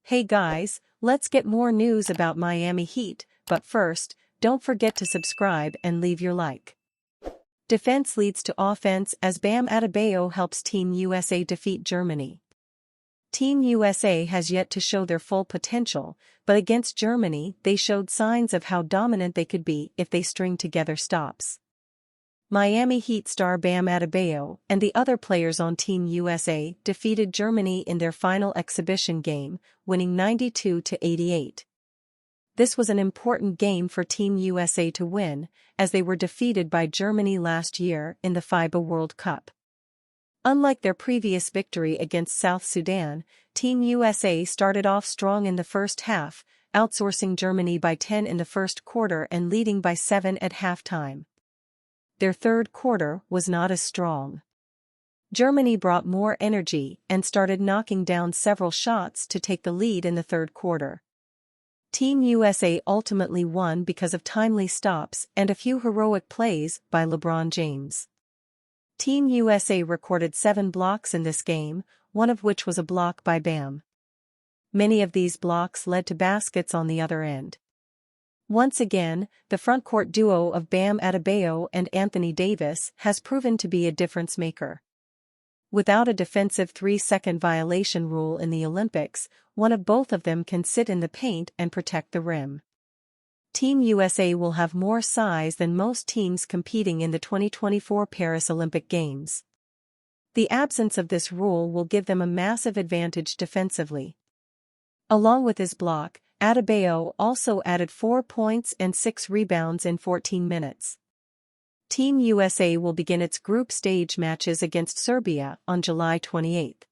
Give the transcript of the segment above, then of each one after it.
Hey guys, let's get more news about Miami Heat, but first, don't forget to subscribe and leave your like. Defense leads to offense as Bam Adebayo helps Team USA defeat Germany. Team USA has yet to show their full potential, but against Germany they showed signs of how dominant they could be if they string together stops. Miami Heat star Bam Adebayo and the other players on Team USA defeated Germany in their final exhibition game, winning 92-88. This was an important game for Team USA to win, as they were defeated by Germany last year in the FIBA World Cup. Unlike their previous victory against South Sudan, Team USA started off strong in the first half, outsourcing Germany by 10 in the first quarter and leading by 7 at halftime. Their third quarter was not as strong. Germany brought more energy and started knocking down several shots to take the lead in the third quarter. Team USA ultimately won because of timely stops and a few heroic plays by LeBron James. Team USA recorded 7 blocks in this game, one of which was a block by Bam. Many of these blocks led to baskets on the other end. Once again, the frontcourt duo of Bam Adebayo and Anthony Davis has proven to be a difference maker. Without a defensive 3-second violation rule in the Olympics, one of both of them can sit in the paint and protect the rim. Team USA will have more size than most teams competing in the 2024 Paris Olympic Games. The absence of this rule will give them a massive advantage defensively. Along with his block, Adebayo also added 4 points and 6 rebounds in 14 minutes. Team USA will begin its group stage matches against Serbia on July 28.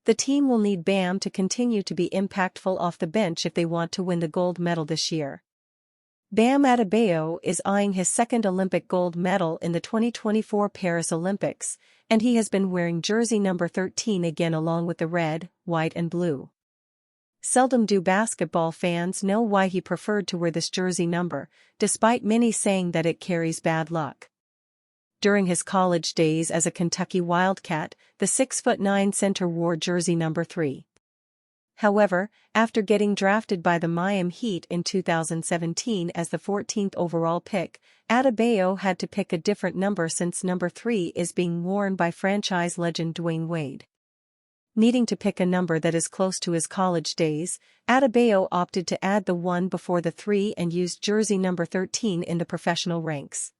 The team will need Bam to continue to be impactful off the bench if they want to win the gold medal this year. Bam Adebayo is eyeing his second Olympic gold medal in the 2024 Paris Olympics, and he has been wearing jersey number 13 again along with the red, white and blue. Seldom do basketball fans know why he preferred to wear this jersey number, despite many saying that it carries bad luck. During his college days as a Kentucky Wildcat, the 6'9" center wore jersey number 3. However, after getting drafted by the Miami Heat in 2017 as the 14th overall pick, Adebayo had to pick a different number since number 3 is being worn by franchise legend Dwayne Wade. Needing to pick a number that is close to his college days, Adebayo opted to add the 1 before the 3 and used jersey number 13 in the professional ranks.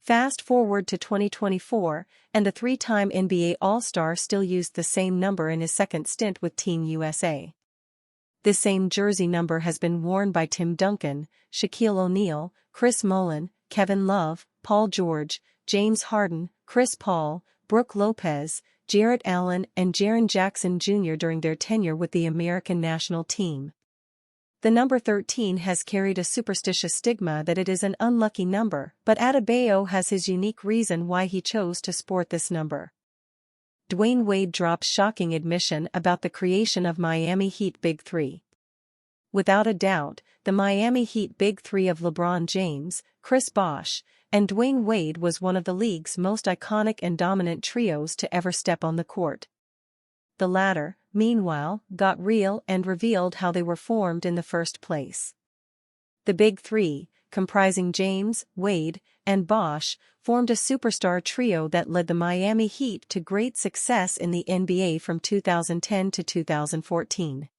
Fast forward to 2024, and the 3-time NBA All-Star still used the same number in his second stint with Team USA. This same jersey number has been worn by Tim Duncan, Shaquille O'Neal, Chris Mullin, Kevin Love, Paul George, James Harden, Chris Paul, Brooke Lopez, Jarrett Allen and Jaren Jackson Jr. during their tenure with the American national team. The number 13 has carried a superstitious stigma that it is an unlucky number, but Adebayo has his unique reason why he chose to sport this number. Dwayne Wade drops shocking admission about the creation of Miami Heat Big Three. Without a doubt, the Miami Heat Big Three of LeBron James, Chris Bosh, and Dwayne Wade was one of the league's most iconic and dominant trios to ever step on the court. The latter, meanwhile, got real and revealed how they were formed in the first place. The Big Three, comprising James, Wade, and Bosh, formed a superstar trio that led the Miami Heat to great success in the NBA from 2010 to 2014.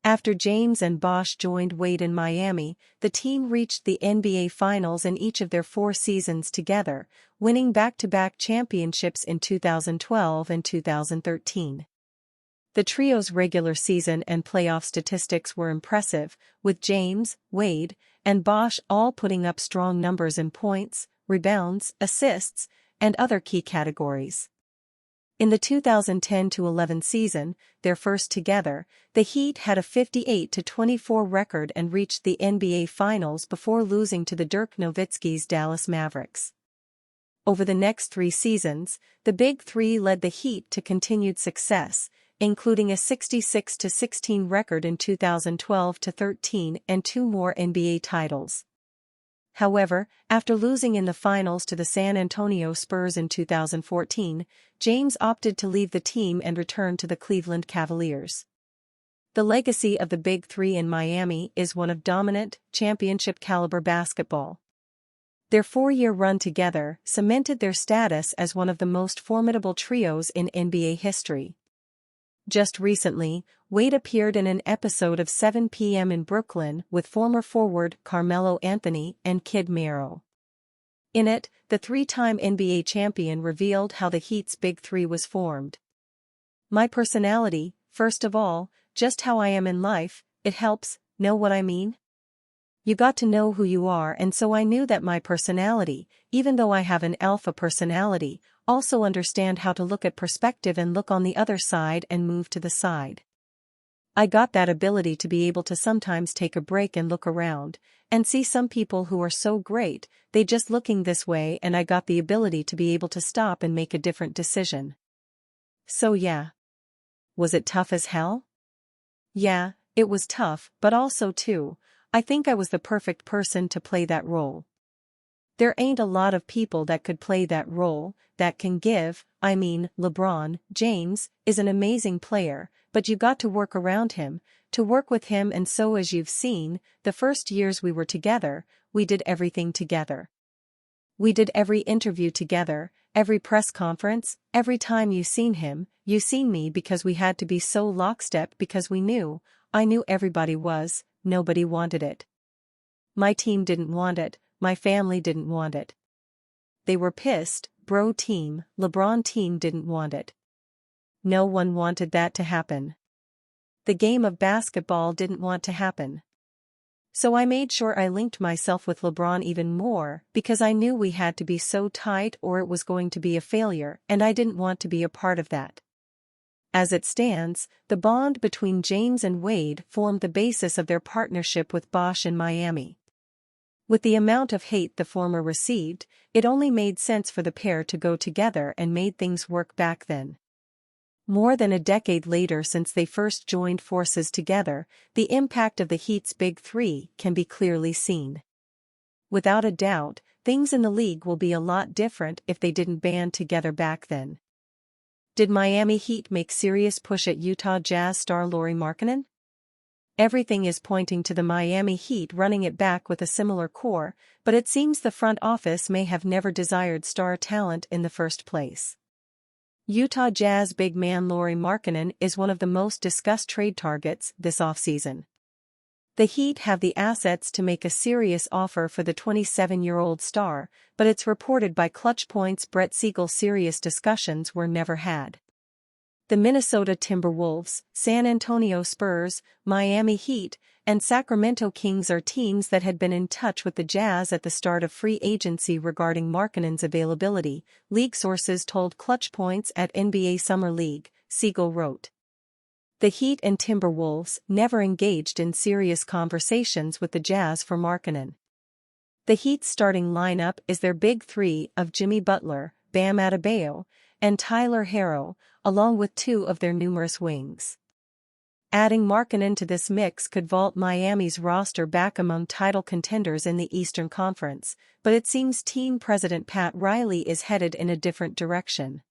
After James and Bosh joined Wade in Miami, the team reached the NBA Finals in each of their 4 seasons together, winning back-to-back championships in 2012 and 2013. The trio's regular season and playoff statistics were impressive, with James, Wade, and Bosh all putting up strong numbers in points, rebounds, assists, and other key categories. In the 2010-11 season, their first together, the Heat had a 58-24 record and reached the NBA Finals before losing to the Dirk Nowitzki's Dallas Mavericks. Over the next 3 seasons, the Big Three led the Heat to continued success, including a 66-16 record in 2012-13 and 2 more NBA titles. However, after losing in the finals to the San Antonio Spurs in 2014, James opted to leave the team and return to the Cleveland Cavaliers. The legacy of the Big Three in Miami is one of dominant, championship-caliber basketball. Their 4-year run together cemented their status as one of the most formidable trios in NBA history. Just recently, Wade appeared in an episode of 7 p.m. in Brooklyn with former forward Carmelo Anthony and Kid Mero. In it, the 3-time NBA champion revealed how the Heat's Big Three was formed. "My personality, first of all, just how I am in life, it helps, know what I mean? You got to know who you are, and so I knew that my personality, even though I have an alpha personality, also understand how to look at perspective and look on the other side and move to the side. I got that ability to be able to sometimes take a break and look around, and see some people who are so great, they just looking this way, and I got the ability to be able to stop and make a different decision. So yeah. Was it tough as hell? Yeah, it was tough, but also too, I think I was the perfect person to play that role. There ain't a lot of people that could play that role, that can give. I mean, LeBron James is an amazing player, but you got to work around him, to work with him, and so as you've seen, the first years we were together, we did everything together. We did every interview together, every press conference, every time you seen him, you seen me, because we had to be so lockstep, because we knew, I knew everybody was, nobody wanted it. My team didn't want it, my family didn't want it. They were pissed, bro team, LeBron team didn't want it. No one wanted that to happen. The game of basketball didn't want to happen. So I made sure I linked myself with LeBron even more, because I knew we had to be so tight or it was going to be a failure, and I didn't want to be a part of that. As it stands, the bond between James and Wade formed the basis of their partnership with Bosch in Miami. With the amount of hate the former received, it only made sense for the pair to go together, and made things work back then. More than a decade later since they first joined forces together, the impact of the Heat's Big Three can be clearly seen. Without a doubt, things in the league will be a lot different if they didn't band together back then. Did Miami Heat make serious push at Utah Jazz star Lauri Markkanen? Everything is pointing to the Miami Heat running it back with a similar core, but it seems the front office may have never desired star talent in the first place. Utah Jazz big man Lauri Markkanen is one of the most discussed trade targets this offseason. The Heat have the assets to make a serious offer for the 27-year-old star, but it's reported by Clutch Point's Brett Siegel serious discussions were never had. The Minnesota Timberwolves, San Antonio Spurs, Miami Heat, and Sacramento Kings are teams that had been in touch with the Jazz at the start of free agency regarding Markkanen's availability, league sources told Clutch Points at NBA Summer League, Siegel wrote. The Heat and Timberwolves never engaged in serious conversations with the Jazz for Markkanen. The Heat's starting lineup is their big three of Jimmy Butler, Bam Adebayo, and Tyler Herro, along with two of their numerous wings. Adding Markkanen to this mix could vault Miami's roster back among title contenders in the Eastern Conference, but it seems team president Pat Riley is headed in a different direction.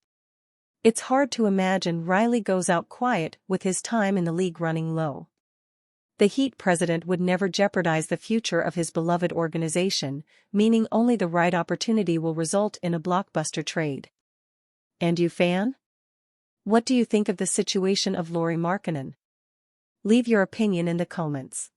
It's hard to imagine Riley goes out quiet with his time in the league running low. The Heat president would never jeopardize the future of his beloved organization, meaning only the right opportunity will result in a blockbuster trade. And you, fan? What do you think of the situation of Lauri Markkanen? Leave your opinion in the comments.